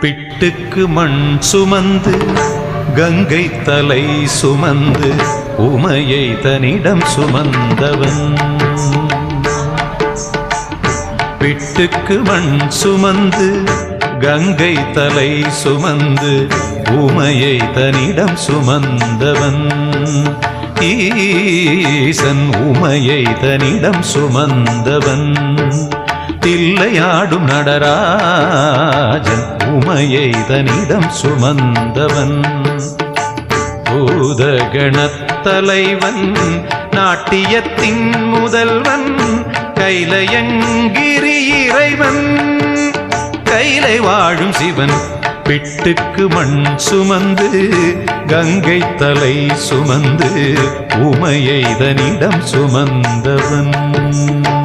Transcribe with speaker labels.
Speaker 1: பிட்டுக்கு மண் சுமந்து கங்கை தலை சுமந்து உமையை தன்னிடம் சுமந்தவன். பிட்டுக்கு மண் சுமந்து கங்கை தலை சுமந்து உமையை தன்னிடம் சுமந்தவன். ஈசன் உமையை தன்னிடம் சுமந்தவன். தில்லையாடும் நடராஜன் உமையை தன்னிடம் சுமந்தவன். பூதகணத்தலைவன் நாட்டியத்தின் முதல்வன் கைலயங்கிரி இறைவன் கைலை வாழும் சிவன். பிட்டுக்கு மண் சுமந்து கங்கை தலை சுமந்து உமையை தன்னிடம் சுமந்தவன்.